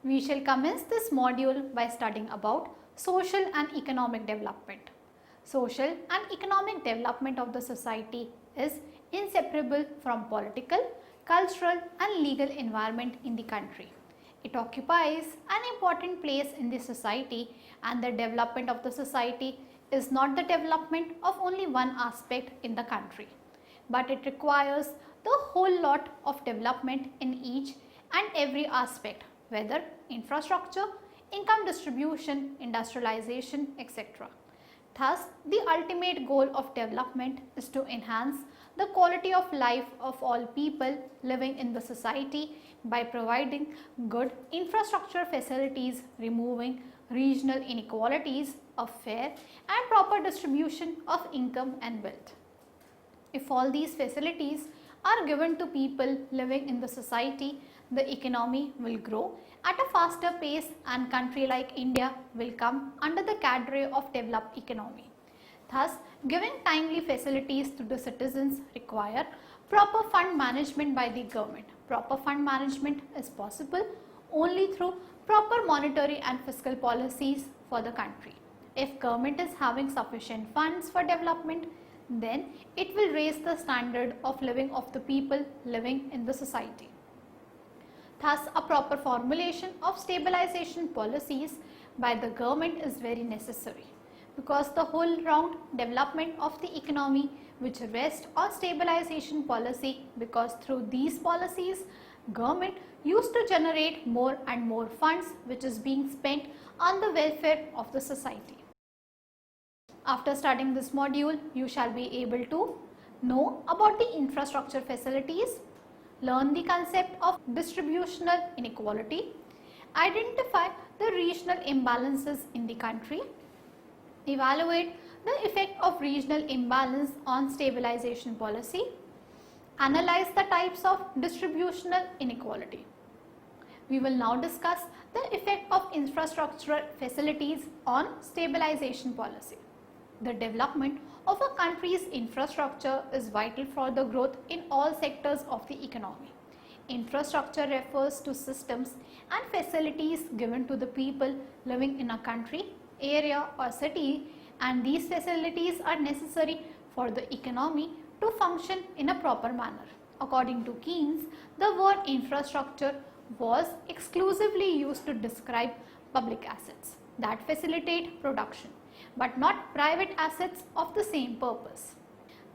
We shall commence this module by studying about social and economic development. Social and economic development of the society is inseparable from political, cultural and legal environment in the country. It occupies an important place in the society, and the development of the society is not the development of only one aspect in the country, but it requires the whole lot of development in each and every aspect, whether infrastructure, income distribution, industrialization, etc. Thus, the ultimate goal of development is to enhance the quality of life of all people living in the society by providing good infrastructure facilities, removing regional inequalities, of fair and proper distribution of income and wealth. If all these facilities are given to people living in the society, the economy will grow at a faster pace and country like India will come under the cadre of developed economy. Thus, giving timely facilities to the citizens require proper fund management by the government. Proper fund management is possible only through proper monetary and fiscal policies for the country. If government is having sufficient funds for development, then it will raise the standard of living of the people living in the society. Thus, a proper formulation of stabilization policies by the government is very necessary, because the whole round development of the economy which rests on stabilization policy, because through these policies government used to generate more and more funds which is being spent on the welfare of the society. After studying this module, you shall be able to know about the infrastructure facilities, learn the concept of distributional inequality, identify the regional imbalances in the country, evaluate the effect of regional imbalance on stabilization policy, analyze the types of distributional inequality. We will now discuss the effect of infrastructural facilities on stabilization policy. The development of a country's infrastructure is vital for the growth in all sectors of the economy. Infrastructure refers to systems and facilities given to the people living in a country, area or city, and these facilities are necessary for the economy to function in a proper manner. According to Keynes, the word infrastructure was exclusively used to describe public assets that facilitate production, but not private assets of the same purpose.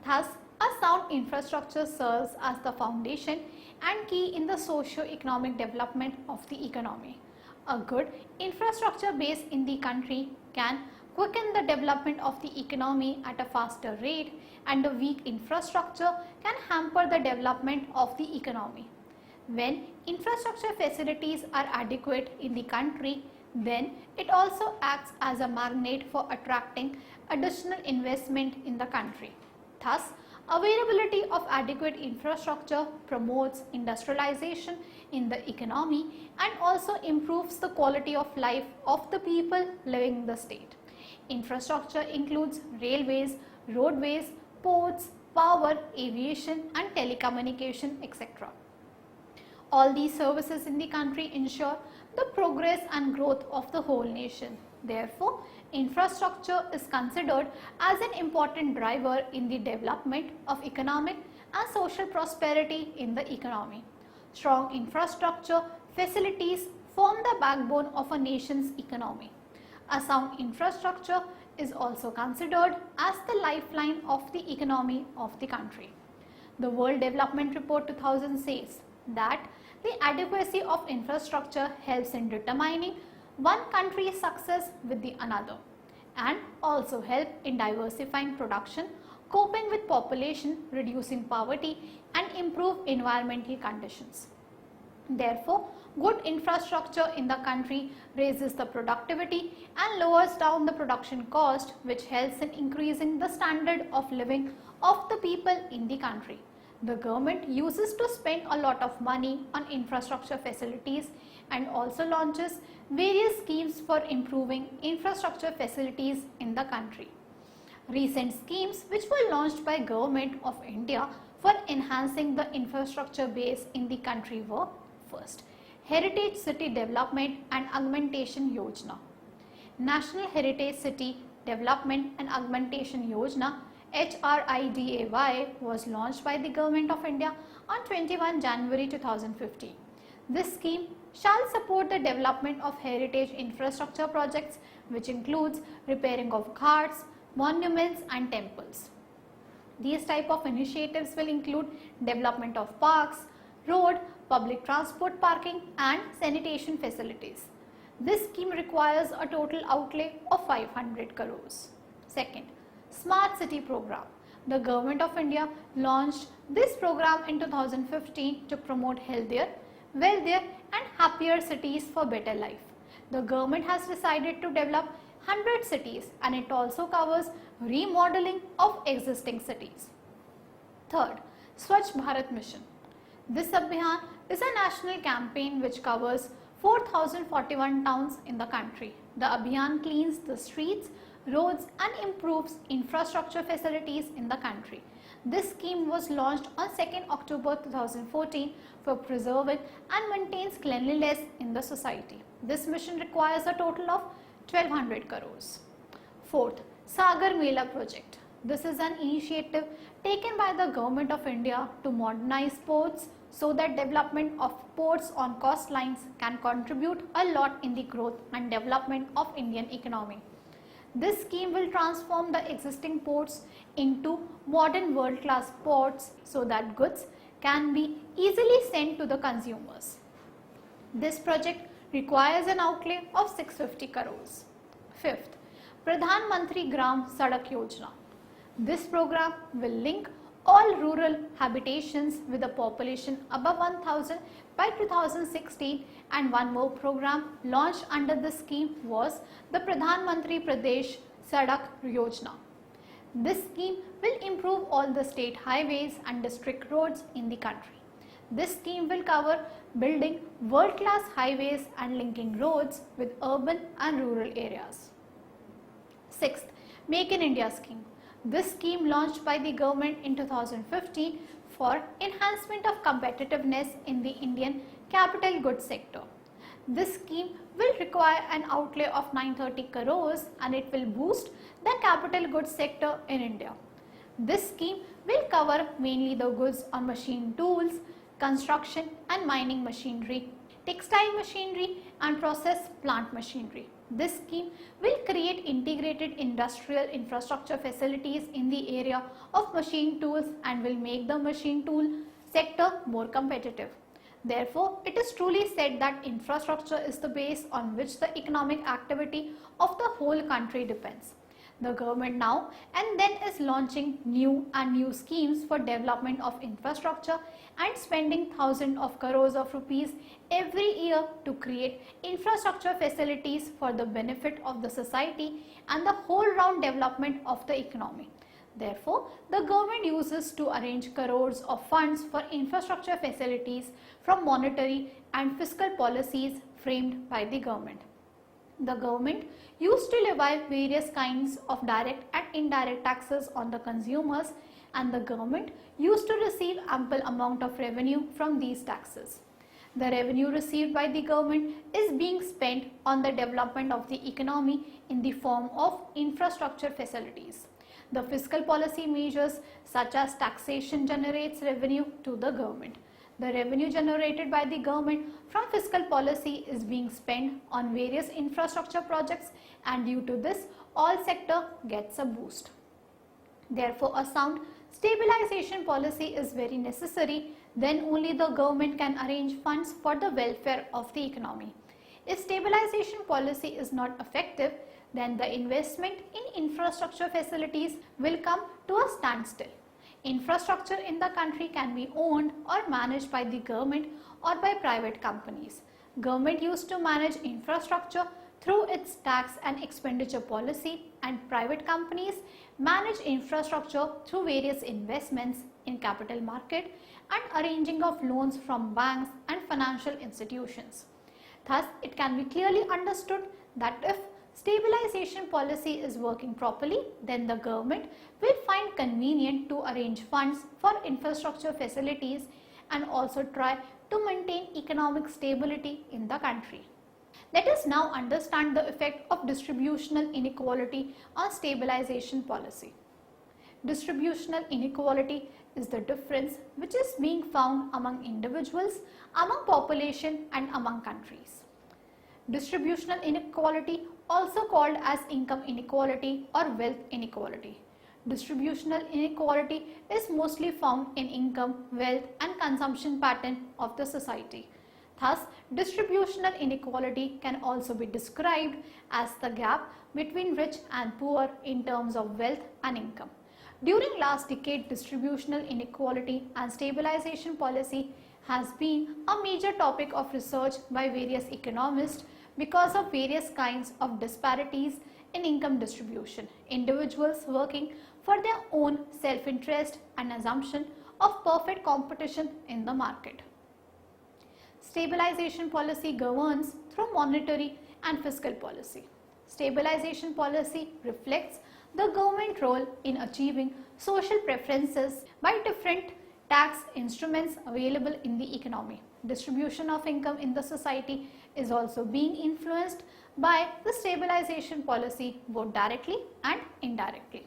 Thus, a sound infrastructure serves as the foundation and key in the socio-economic development of the economy. A good infrastructure base in the country can quicken the development of the economy at a faster rate, and a weak infrastructure can hamper the development of the economy. When infrastructure facilities are adequate in the country, then it also acts as a magnet for attracting additional investment in the country. Thus, availability of adequate infrastructure promotes industrialization in the economy and also improves the quality of life of the people living in the state. Infrastructure includes railways, roadways, ports, power, aviation and telecommunication, etc. All these services in the country ensure the progress and growth of the whole nation. Therefore, infrastructure is considered as an important driver in the development of economic and social prosperity in the economy. Strong infrastructure facilities form the backbone of a nation's economy. A sound infrastructure is also considered as the lifeline of the economy of the country. The World Development Report 2000 says that the adequacy of infrastructure helps in determining one country's success with the another, and also help in diversifying production, coping with population, reducing poverty and improve environmental conditions. Therefore, good infrastructure in the country raises the productivity and lowers down the production cost, which helps in increasing the standard of living of the people in the country. The government uses to spend a lot of money on infrastructure facilities and also launches various schemes for improving infrastructure facilities in the country. Recent schemes which were launched by Government of India for enhancing the infrastructure base in the country were: first, Heritage City Development and Augmentation Yojana. National Heritage City Development and Augmentation Yojana HRIDAY was launched by the Government of India on 21 January 2015. This scheme shall support the development of heritage infrastructure projects, which includes repairing of ghats, monuments and temples. These type of initiatives will include development of parks, road, public transport parking and sanitation facilities. This scheme requires a total outlay of 500 crores. Second, Smart City Program. The Government of India launched this program in 2015 to promote healthier, wealthier and happier cities for better life. The government has decided to develop 100 cities and it also covers remodeling of existing cities. Third, Swachh Bharat Mission. This Abhiyan is a national campaign which covers 4,041 towns in the country. The Abhiyan cleans the streets, roads and improves infrastructure facilities in the country. This scheme was launched on 2nd October 2014 for preserving and maintains cleanliness in the society. This mission requires a total of 1200 crores. Fourth, Sagar Mela project. This is an initiative taken by the Government of India to modernize ports so that development of ports on coastlines can contribute a lot in the growth and development of Indian economy. This scheme will transform the existing ports into modern world-class ports so that goods can be easily sent to the consumers. This project requires an outlay of 650 crores. Fifth, Pradhan Mantri Gram Sadak Yojana. This program will link all rural habitations with a population above 1000 by 2016, and one more program launched under this scheme was the Pradhan Mantri Pradesh Sadak Yojana. This scheme will improve all the state highways and district roads in the country. This scheme will cover building world-class highways and linking roads with urban and rural areas. Sixth, Make in India scheme. This scheme launched by the government in 2015 for enhancement of competitiveness in the Indian capital goods sector. This scheme will require an outlay of 930 crores and it will boost the capital goods sector in India. This scheme will cover mainly the goods on machine tools, construction and mining machinery, textile machinery and process plant machinery. This scheme will create integrated industrial infrastructure facilities in the area of machine tools and will make the machine tool sector more competitive. Therefore, it is truly said that infrastructure is the base on which the economic activity of the whole country depends. The government now and then is launching new schemes for development of infrastructure and spending thousands of crores of rupees every year to create infrastructure facilities for the benefit of the society and the whole round development of the economy. Therefore, the government uses to arrange crores of funds for infrastructure facilities from monetary and fiscal policies framed by the government. The government used to levy various kinds of direct and indirect taxes on the consumers, and the government used to receive ample amount of revenue from these taxes. The revenue received by the government is being spent on the development of the economy in the form of infrastructure facilities. The fiscal policy measures such as taxation generates revenue to the government. The revenue generated by the government from fiscal policy is being spent on various infrastructure projects, and due to this all sector gets a boost. Therefore, a sound stabilization policy is very necessary. Then only the government can arrange funds for the welfare of the economy. If stabilization policy is not effective, then the investment in infrastructure facilities will come to a standstill. Infrastructure in the country can be owned or managed by the government or by private companies. Government used to manage infrastructure through its tax and expenditure policy, and private companies manage infrastructure through various investments in capital market and arranging of loans from banks and financial institutions. Thus, it can be clearly understood that if stabilization policy is working properly, then the government will find convenient to arrange funds for infrastructure facilities and also try to maintain economic stability in the country. Let us now understand the effect of distributional inequality on stabilization policy. Distributional inequality is the difference which is being found among individuals, among population and among countries. Distributional inequality, also called as income inequality or wealth inequality. Distributional inequality is mostly found in income, wealth and consumption pattern of the society. Thus, distributional inequality can also be described as the gap between rich and poor in terms of wealth and income. During last decade, distributional inequality and stabilization policy has been a major topic of research by various economists because of various kinds of disparities in income distribution, individuals working for their own self-interest and assumption of perfect competition in the market. Stabilization policy governs through monetary and fiscal policy. Stabilization policy reflects the government role in achieving social preferences by different tax instruments available in the economy. Distribution of income in the society is also being influenced by the stabilization policy both directly and indirectly.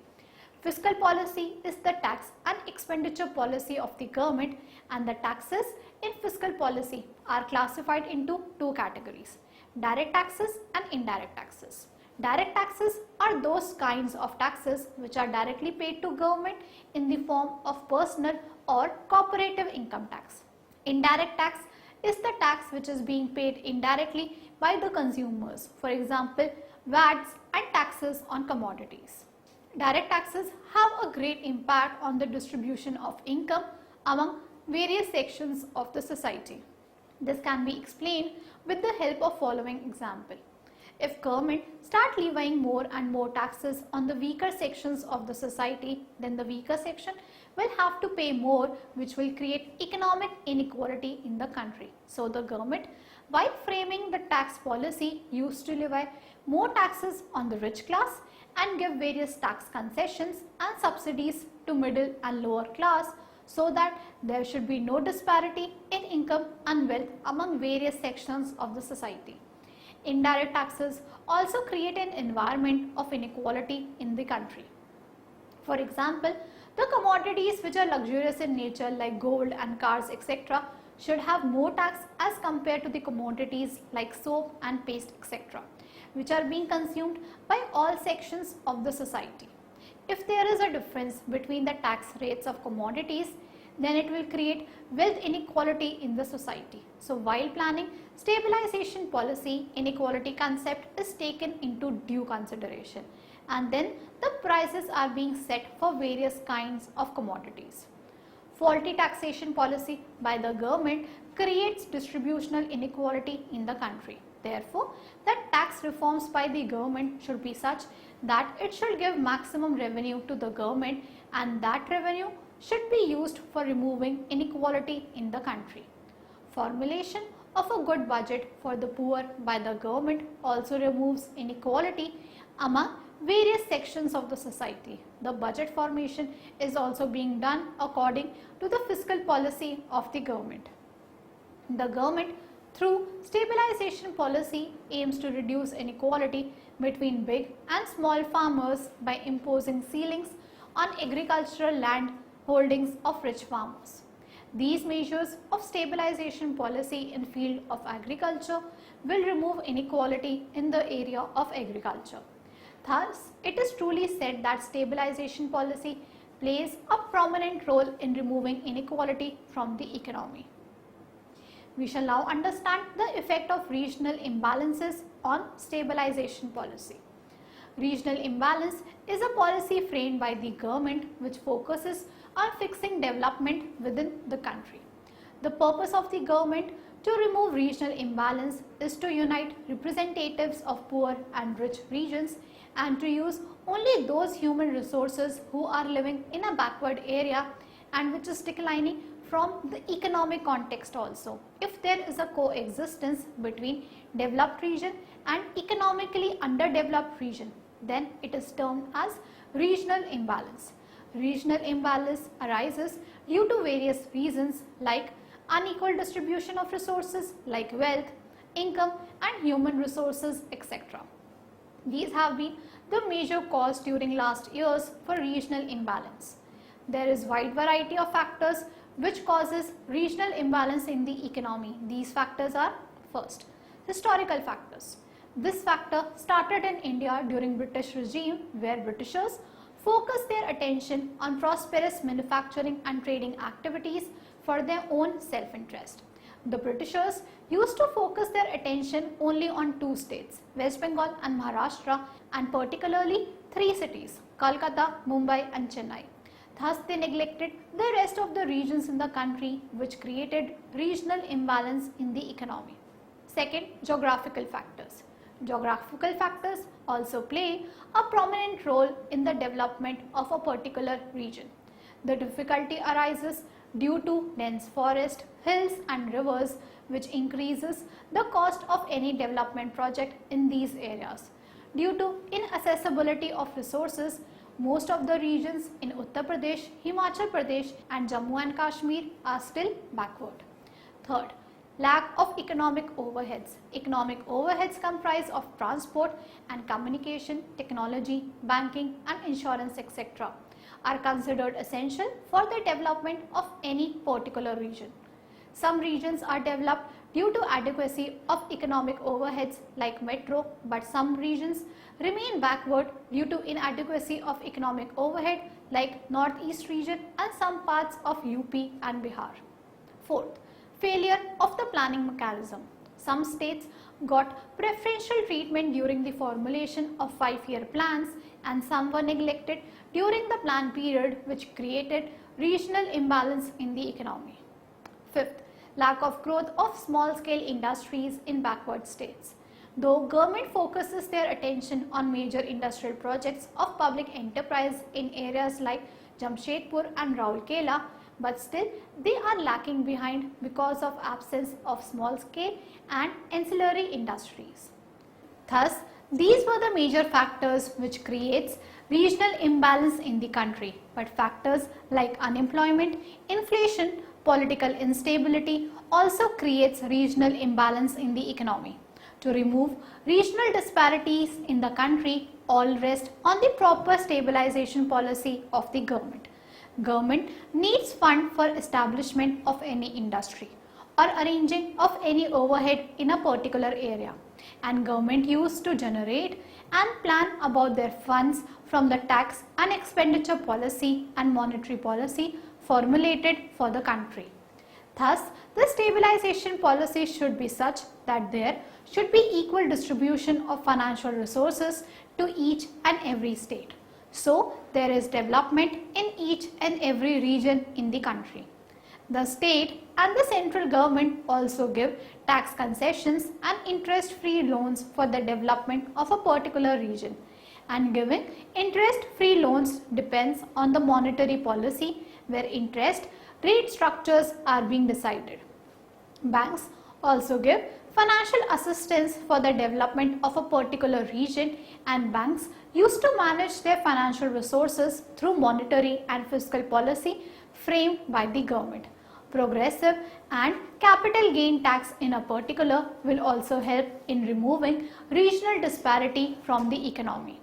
Fiscal policy is the tax and expenditure policy of the government, and the taxes in fiscal policy are classified into two categories: direct taxes and indirect taxes. Direct taxes are those kinds of taxes which are directly paid to government in the form of personal or corporative income tax. Indirect tax is the tax which is being paid indirectly by the consumers, for example, VATs and taxes on commodities. Direct taxes have a great impact on the distribution of income among various sections of the society. This can be explained with the help of following example. If government start levying more and more taxes on the weaker sections of the society, then the weaker section will have to pay more, which will create economic inequality in the country. So the government, while framing the tax policy, used to levy more taxes on the rich class and give various tax concessions and subsidies to middle and lower class, so that there should be no disparity in income and wealth among various sections of the society. Indirect taxes also create an environment of inequality in the country. For example, the commodities which are luxurious in nature like gold and cars etc. should have more tax as compared to the commodities like soap and paste etc. which are being consumed by all sections of the society. If there is a difference between the tax rates of commodities, then it will create wealth inequality in the society. So while planning stabilization policy, inequality concept is taken into due consideration, and then the prices are being set for various kinds of commodities. Faulty taxation policy by the government creates distributional inequality in the country. Therefore, the tax reforms by the government should be such that it should give maximum revenue to the government, and that revenue should be used for removing inequality in the country. Formulation of a good budget for the poor by the government also removes inequality among various sections of the society. The budget formation is also being done according to the fiscal policy of the government. The government, through stabilization policy, aims to reduce inequality between big and small farmers by imposing ceilings on agricultural land holdings of rich farmers. These measures of stabilization policy in field of agriculture will remove inequality in the area of agriculture. Thus, it is truly said that stabilization policy plays a prominent role in removing inequality from the economy. We shall now understand the effect of regional imbalances on stabilization policy. Regional imbalance is a policy framed by the government which focuses on fixing development within the country. The purpose of the government to remove regional imbalance is to unite representatives of poor and rich regions and to use only those human resources who are living in a backward area and which is declining from the economic context also. If there is a coexistence between developed region and economically underdeveloped region, then it is termed as regional imbalance. Regional imbalance arises due to various reasons like unequal distribution of resources like wealth, income and human resources, etc. These have been the major cause during last years for regional imbalance. There is wide variety of factors which causes regional imbalance in the economy. These factors are: first, historical factors. This factor started in India during British regime, where Britishers focused their attention on prosperous manufacturing and trading activities for their own self-interest. The Britishers used to focus their attention only on two states, West Bengal and Maharashtra, and particularly three cities, Kolkata, Mumbai and Chennai. Thus, they neglected the rest of the regions in the country, which created regional imbalance in the economy. Second, geographical factors. Geographical factors also play a prominent role in the development of a particular region. The difficulty arises due to dense forest, hills and rivers, which increases the cost of any development project in these areas. Due to inaccessibility of resources, most of the regions in Uttar Pradesh, Himachal Pradesh and Jammu and Kashmir are still backward. Third, lack of economic overheads. Economic overheads comprise of transport and communication, technology, banking and insurance, etc. are considered essential for the development of any particular region. Some regions are developed due to adequacy of economic overheads like metro, but some regions remain backward due to inadequacy of economic overhead like northeast region and some parts of UP and Bihar. Fourth, failure of the planning mechanism. Some states got preferential treatment during the formulation of 5-year plans and some were neglected during the plan period, which created regional imbalance in the economy. Fifth, lack of growth of small scale industries in backward states. Though government focuses their attention on major industrial projects of public enterprise in areas like Jamshedpur and Raulkela, but still they are lacking behind because of absence of small scale and ancillary industries. Thus, these were the major factors which creates regional imbalance in the country, but factors like unemployment, inflation, political instability also creates regional imbalance in the economy. To remove regional disparities in the country, all rest on the proper stabilization policy of the government. Government needs fund for establishment of any industry or arranging of any overhead in a particular area, and government used to generate and plan about their funds from the tax and expenditure policy and monetary policy formulated for the country. Thus, the stabilization policy should be such that there should be equal distribution of financial resources to each and every state. So, there is development in each and every region in the country. The state and the central government also give tax concessions and interest-free loans for the development of a particular region. And giving interest-free loans depends on the monetary policy where interest rate structures are being decided. Banks also give financial assistance for the development of a particular region, and banks used to manage their financial resources through monetary and fiscal policy framed by the government. Progressive and capital gain tax in a particular will also help in removing regional disparity from the economy.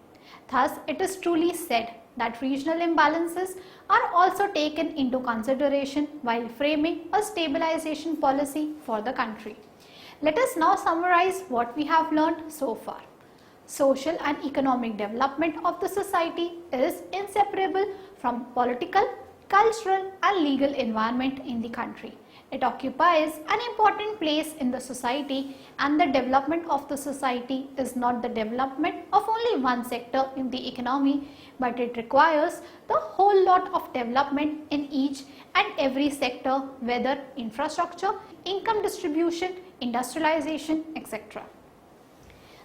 Thus, it is truly said that regional imbalances are also taken into consideration while framing a stabilization policy for the country. Let us now summarize what we have learned so far. Social and economic development of the society is inseparable from political, cultural and legal environment in the country. It occupies an important place in the society, and the development of the society is not the development of only one sector in the economy, but it requires the whole lot of development in each and every sector, whether infrastructure, income distribution, industrialization, etc.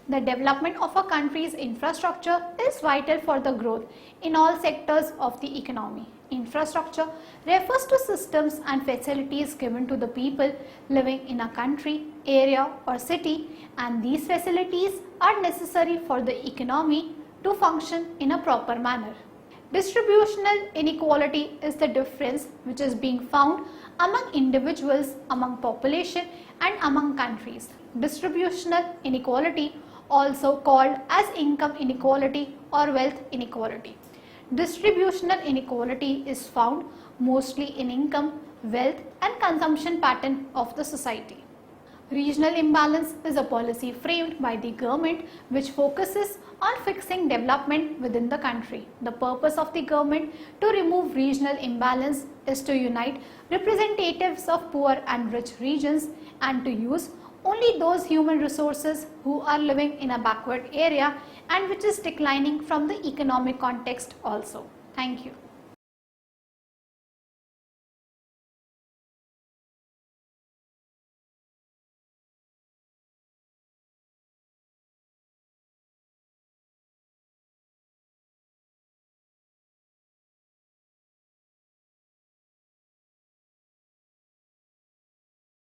The development of a country's infrastructure is vital for the growth in all sectors of the economy. Infrastructure refers to systems and facilities given to the people living in a country, area or city, and these facilities are necessary for the economy to function in a proper manner. Distributional inequality is the difference which is being found among individuals, among population and among countries. Distributional inequality, also called as income inequality or wealth inequality. Distributional inequality is found mostly in income, wealth and consumption pattern of the society. Regional imbalance is a policy framed by the government which focuses on fixing development within the country. The purpose of the government to remove regional imbalance is to unite representatives of poor and rich regions and to use only those human resources who are living in a backward area and which is declining from the economic context also. Thank you.